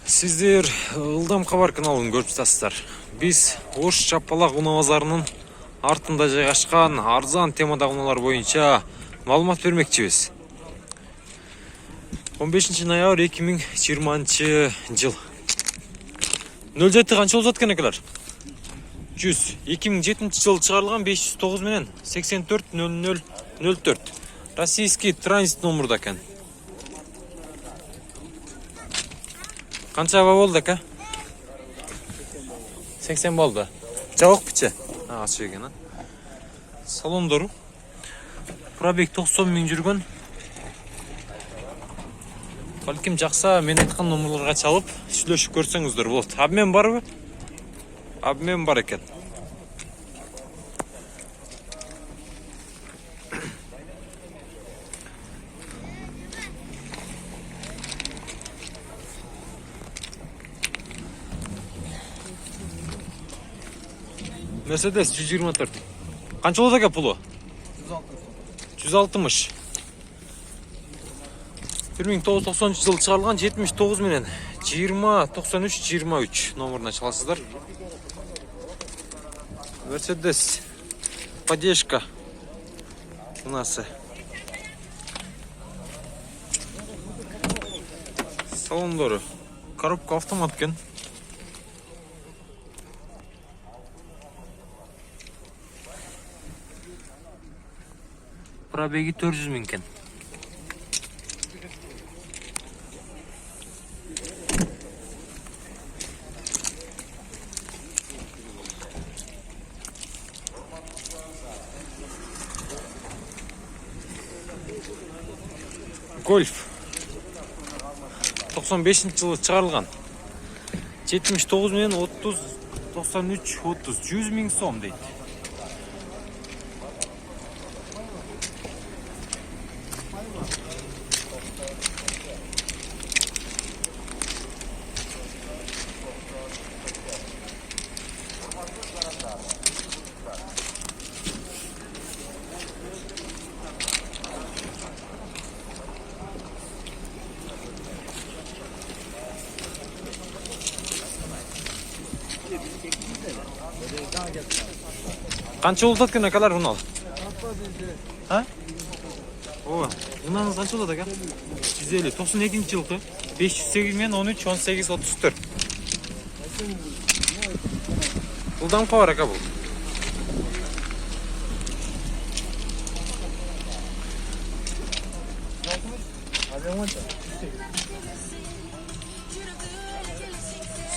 Сиздер Ылдам кабар каналын көрүп жатасыздар. Биз Ош Чапалак унаа базарынын артында жайгашкан арзан темадагы унаалар боюнча маалымат бермекчибиз. 15 ноябрь 2020 жыл. 07 канча болуп жаткан экелер? 100. 2007 жылы чыгарылган 509 менен 840004. Российский транзит номерда экен. Канча болду экен? 80 болду. Жабык биче. Ачык экен, а. Салондору. Пробег 90 миң жүргөн. Балким жакса мен айткан номерлорго чалып, сүйлөшүп көрсөңүздөр болот. Обмен барбы? Обмен бар экен. Mercedes 124. Канча болот экен пулу? 160. 1990 жылы чыгарылган 79 менен 2093 номеріне чаласыздар. Mercedes поддержка унасы. Салондору. Коробка автомат экен. Пробеги 400 миң экен. Golf 95 жылы чыгарылган 79 менен 30 93 30 100 миң сом дейт. Канча болот экен акалар унал? А? Ооба. Унаңыз канча болот экен? 150. 92 жылкы. 508 менен 13 18 34. Ылдам кабар ака бул.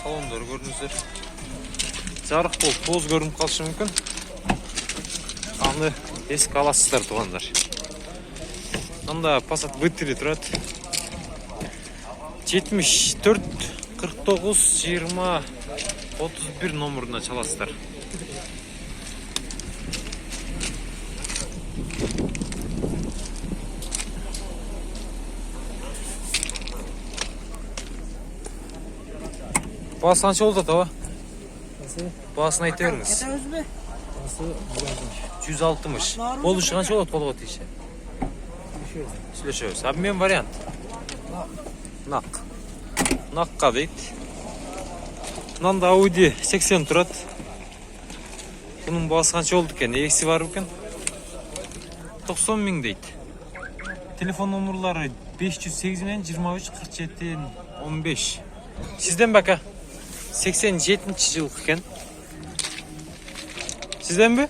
Салондор көрдүңүздөр. Жарык болуп тоз көрүнүп калышы мүмкүн. Аны эске аласыздар туугандар. Анда Passat B3 турат. 74 49 20 31 номеріне чаласыздар. Басы қанша болды атаба? Басын айта беріңіз. 160. Болушы қанша болады қолға тише? Сүйлөшөбүз. Обмен вариант. Нақ. Наққа дейт. Мынанда Audi 80 турат. Бұның басы қанша болды екен? Есі бар екен? 90 миң дейт. Телефон номерлары 508 менен 23 47 15. Сизден бака? 87 жыл екен. Сизден бе?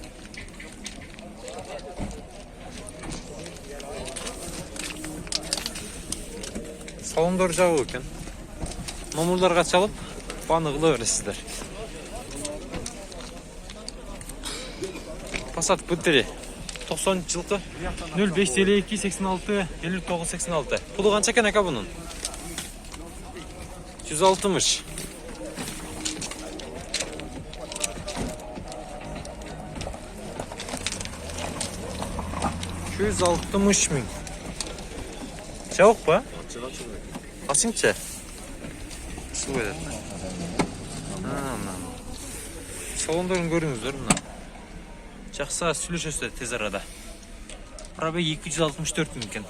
Салондор жабык екен. Номерларға чалып, баны кыла бересиздер. Passat B3 90 жылкы 0552 86 59 86. Пулу канча экен ака бунун? 160. $160 миң. Жабык па? Açınca. Su verir. Salondorun görüyorsunuzdur buna. Жақса сүйлөшөсүздөр тез арада. Пробег 264 миң экен.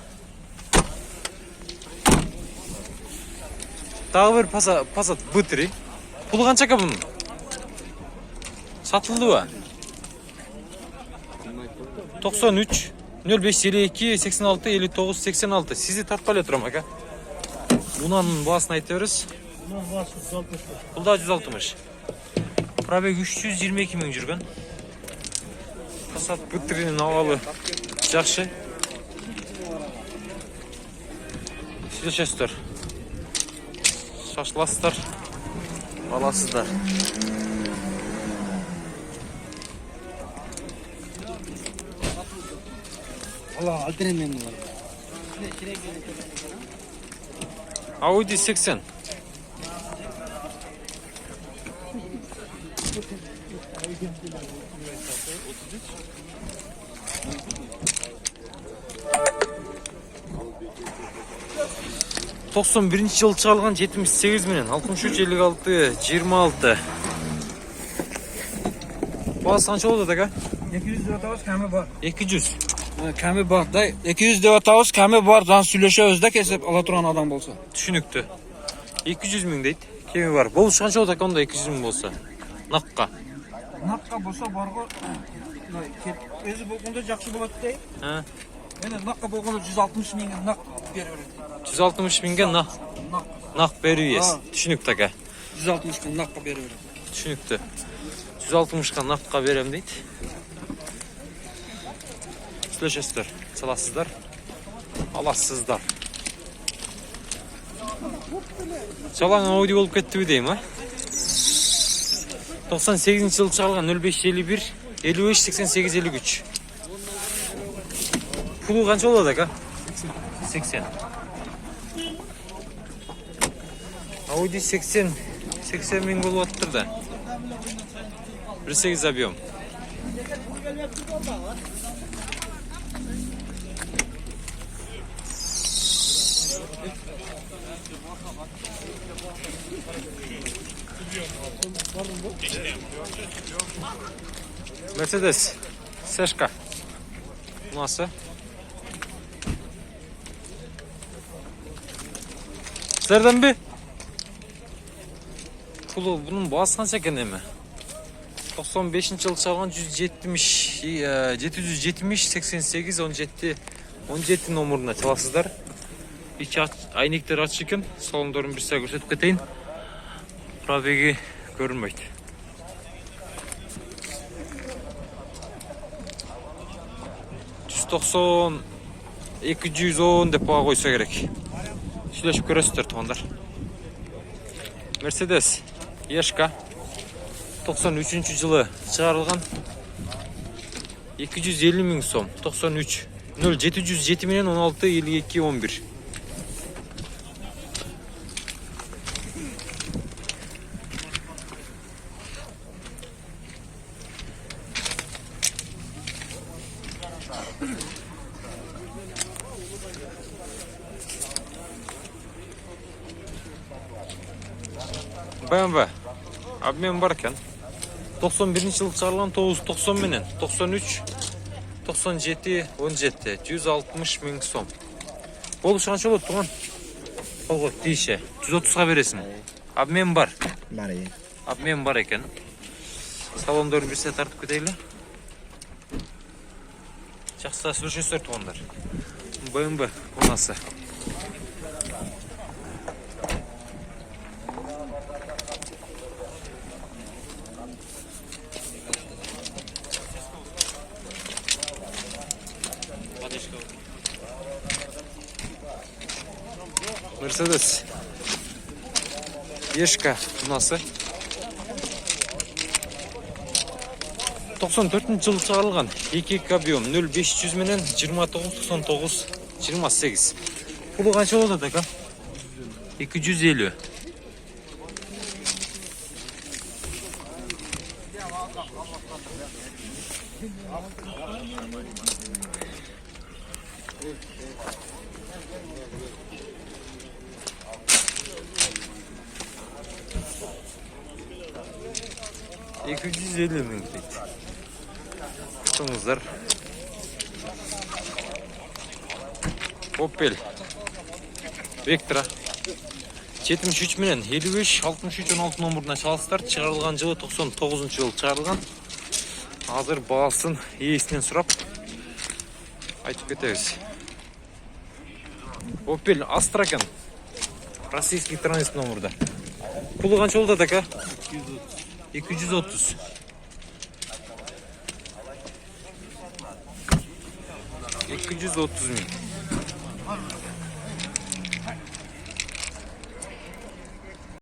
Dağ bir Passat B3. Pulu kança ka bunun? Satıldı mı? 93 05 52 86 59 86. Sizi tartpayla turam aka. Bunun bağısını aytıyoruz. Bunun bağısı 160. Bu da 160. Probek 322 min жүрген. Passat B3'nin havalı. Жақсы. Сөйлесесіздер. Шашыласыздар. Аласыздар. Allah alternatif var. Audi 80. Tokson birinci yıl çalgan 78 minin 63 56 26. Bazı sançı oldu da ka? 200 kami var. 200. Kami var da 200 kami var. Dan süleşeözde kesip ala turan adam bolsa. Düşünüktü. 200 min deydi. Kemi var. Bol sançı oldu da onda 200 min bolsa. Nakka. Nakka bolsa bargo. Özü bolganda jakşı bolat dey. Ha. Yani nakka bolganda 160 min nak veriyor. 160 minge nak. Nak veriyoruz. Düşünüktü ka? 160 min nakka veriyor. Düşünüktü. 160'ga nakka verem deydi. Söylesizler. Salasızlar. Alasızlar. Çalan Audi olup kettibi deyim ha. 98 yıl çalgan 05 51 55 88 53. Pulu kança oladı ka? 80. Audi 80 min bolup attır da. 1.8 объем. Mercedes. Сешка. Nasıl? Serden bir. Pulu bunun bağısı kança eken mi? 95 yıl çalgan 170 770 88 17 17 номеріне çalasızlar. İki aynıklar açık ekan. Salonların bir size gösterip keteyim. Probegi görünmeydi. %90 210 dep bağa koysa gerek. Süleşip görесіздер туғандар. Mercedes Ешка 93 жылы шығарылған 250 мың сом 93 0707 менен 16 52 11. BMW обмен бар екен. 91 жылы шығарылған 990 менен 93 97 17 160 мың сом. Ол қанша болады туған? Ого, дейші. 130-ға бересің. Обмен бар. Обмен бар екен. Салондарын бір сәт тартып кетейлі. Жақсы сөйлесесіздер туғандар. BMW онасы. Mercedes Ешка bunası 94 жылы шығарылған 2 объем 0500 менен 29 99 28. Пулы қанша болады ка? 250. $250 min deydi. Kutumuzlar. Opel Vectra 73 менен 55 63 16 номеріне çalsızдар. Çıkarılған жылы 99 жылы çıkarılған. Азыр баасын ээсинен сурап айтып кетебиз. Opel Astra екен. Российский транзит номерда. Пулы канча болду ака? 230. 230 миң.